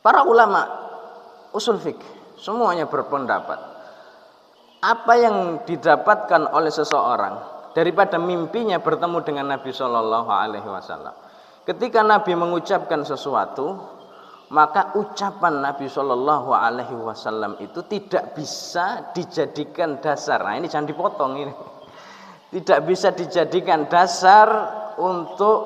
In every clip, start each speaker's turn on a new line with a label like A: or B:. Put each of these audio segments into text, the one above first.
A: Para ulama usul fikih semuanya berpendapat apa yang didapatkan oleh seseorang daripada mimpinya bertemu dengan Nabi Shallallahu Alaihi Wasallam. Ketika Nabi mengucapkan sesuatu, maka ucapan Nabi Shallallahu Alaihi Wasallam itu tidak bisa dijadikan dasar. Nah ini jangan dipotong ini. Tidak bisa dijadikan dasar untuk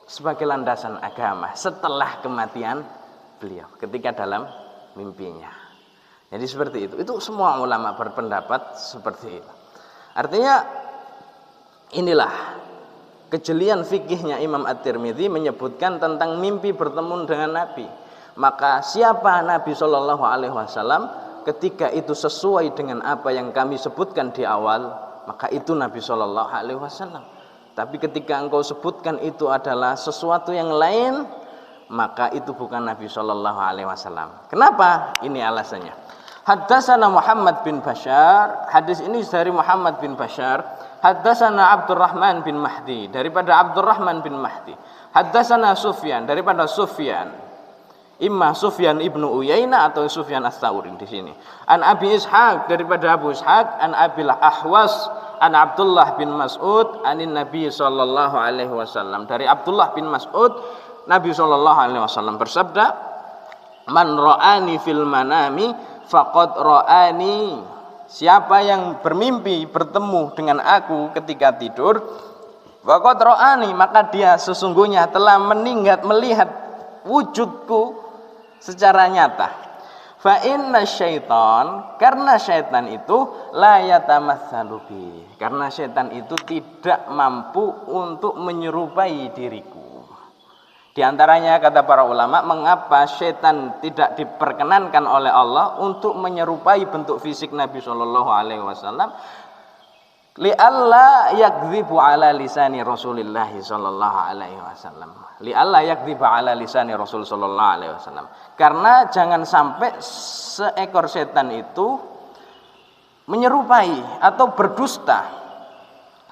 A: sebagai landasan agama setelah kematian beliau ketika dalam mimpinya. Jadi seperti itu. Itu semua ulama berpendapat seperti itu. Artinya inilah kejelian fikihnya Imam At-Tirmidzi menyebutkan tentang mimpi bertemu dengan Nabi. Maka siapa Nabi Shallallahu Alaihi Wasallam ketika itu sesuai dengan apa yang kami sebutkan di awal, maka itu Nabi Shallallahu Alaihi Wasallam. Tapi ketika engkau sebutkan itu adalah sesuatu yang lain, maka itu bukan Nabi Shallallahu Alaihi Wasallam. Kenapa? Ini alasannya. Haddatsana Muhammad bin Bashar, hadis ini dari Muhammad bin Bashar. Haddatsana Abdurrahman bin Mahdi, daripada Abdurrahman bin Mahdi. Haddatsana Sufyan, daripada Sufyan. Imma Sufyan ibnu Uyainah atau Sufyan Ats-Tsauri di sini. An Abi Ishaq, daripada Abu Ishaq, an Abil Ahwas, an Abdullah bin Mas'ud, anin Nabi sallallahu alaihi wasallam. Dari Abdullah bin Mas'ud, Nabi sallallahu alaihi wasallam bersabda, "Man ra'ani fil manami faqad ra'ani." Siapa yang bermimpi bertemu dengan aku ketika tidur, faqad ra'ani, maka dia sesungguhnya telah melihat wujudku secara nyata. Fa inna syaitan, karena syaitan itu la yatamatsalu bi, karena syaitan itu tidak mampu untuk menyerupai diriku. Di antaranya kata para ulama, mengapa syaitan tidak diperkenankan oleh Allah untuk menyerupai bentuk fisik Nabi Shallallahu Alaihi Wasallam? Li'alla yakdzibu ala lisani Rasulillah Shallallahu Alaihi Wasallam. Li'alla yakdzibu ala lisani Rasul Shallallahu Alaihi Wasallam. Karena jangan sampai seekor setan itu menyerupai atau berdusta.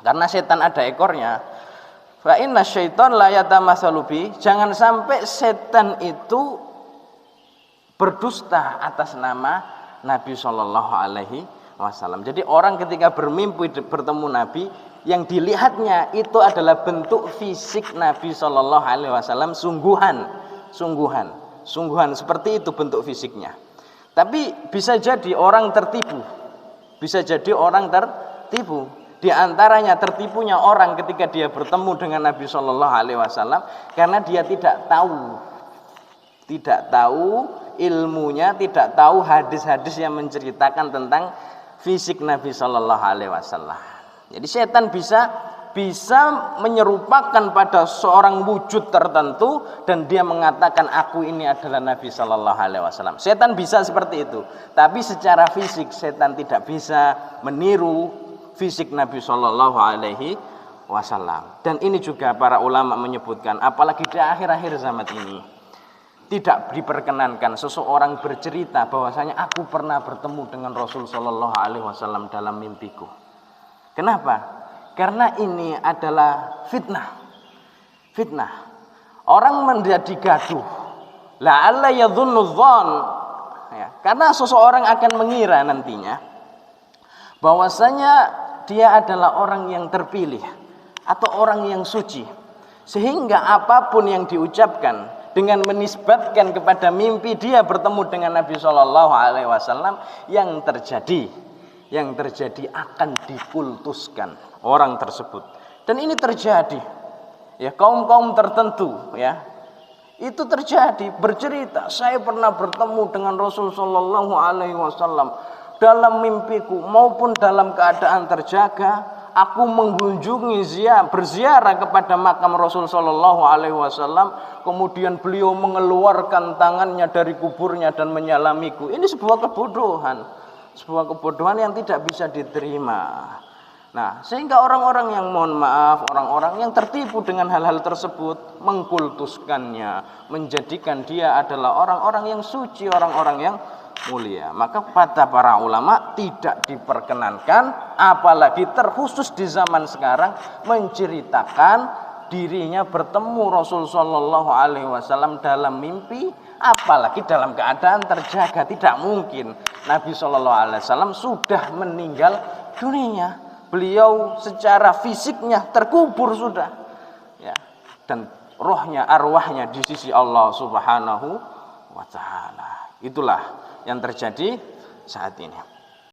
A: Karena setan ada ekornya. Fa inna syaitan la yatamatsalu bi, jangan sampai setan itu berdusta atas nama Nabi Shallallahu Alaihi Wasallam. Jadi orang ketika bermimpi bertemu Nabi, yang dilihatnya itu adalah bentuk fisik Nabi Shallallahu Alaihi Wasallam, sungguhan seperti itu bentuk fisiknya. Tapi bisa jadi orang tertipu, Di antaranya tertipunya orang ketika dia bertemu dengan Nabi Shallallahu Alaihi Wasallam karena dia tidak tahu ilmunya, tidak tahu hadis-hadis yang menceritakan tentang fisik Nabi Shallallahu Alaihi Wasallam. Jadi setan bisa menyerupakan pada seorang wujud tertentu dan dia mengatakan aku ini adalah Nabi Shallallahu Alaihi Wasallam. Setan bisa seperti itu, tapi secara fisik setan tidak bisa meniru fisik Nabi Shallallahu Alaihi Wasallam. Dan ini juga para ulama menyebutkan, apalagi di akhir-akhir zaman ini, tidak diperkenankan seseorang bercerita bahwasanya aku pernah bertemu dengan Rasul Shallallahu Alaihi Wasallam dalam mimpiku. Kenapa? Karena ini adalah fitnah. Orang menjadi gaduh. La'alla yadhunnu dzan. Karena seseorang akan mengira nantinya bahwasanya dia adalah orang yang terpilih atau orang yang suci, sehingga apapun yang diucapkan dengan menisbatkan kepada mimpi dia bertemu dengan Nabi Shallallahu Alaihi Wasallam, yang terjadi akan dikultuskan orang tersebut. Dan ini terjadi, ya, kaum tertentu, ya, itu terjadi, bercerita, saya pernah bertemu dengan Rasul Shallallahu Alaihi Wasallam dalam mimpiku maupun dalam keadaan terjaga. Aku mengunjungi berziarah kepada makam Rasul Shallallahu Alaihi Wasallam, kemudian beliau mengeluarkan tangannya dari kuburnya dan menyalamiku. Ini sebuah kebodohan yang tidak bisa diterima. Nah, sehingga orang-orang yang orang-orang yang tertipu dengan hal-hal tersebut mengkultuskannya, menjadikan dia adalah orang-orang yang suci, orang-orang yang mulia. Maka kata para ulama tidak diperkenankan, apalagi terkhusus di zaman sekarang, menceritakan dirinya bertemu Rasul Shallallahu Alaihi Wasallam dalam mimpi, apalagi dalam keadaan terjaga. Tidak mungkin Nabi Shallallahu Alaihi Wasallam sudah meninggal dunia. Beliau secara fisiknya terkubur sudah, ya, dan rohnya, arwahnya di sisi Allah Subhanahu wa Ta'ala. Itulah yang terjadi saat ini.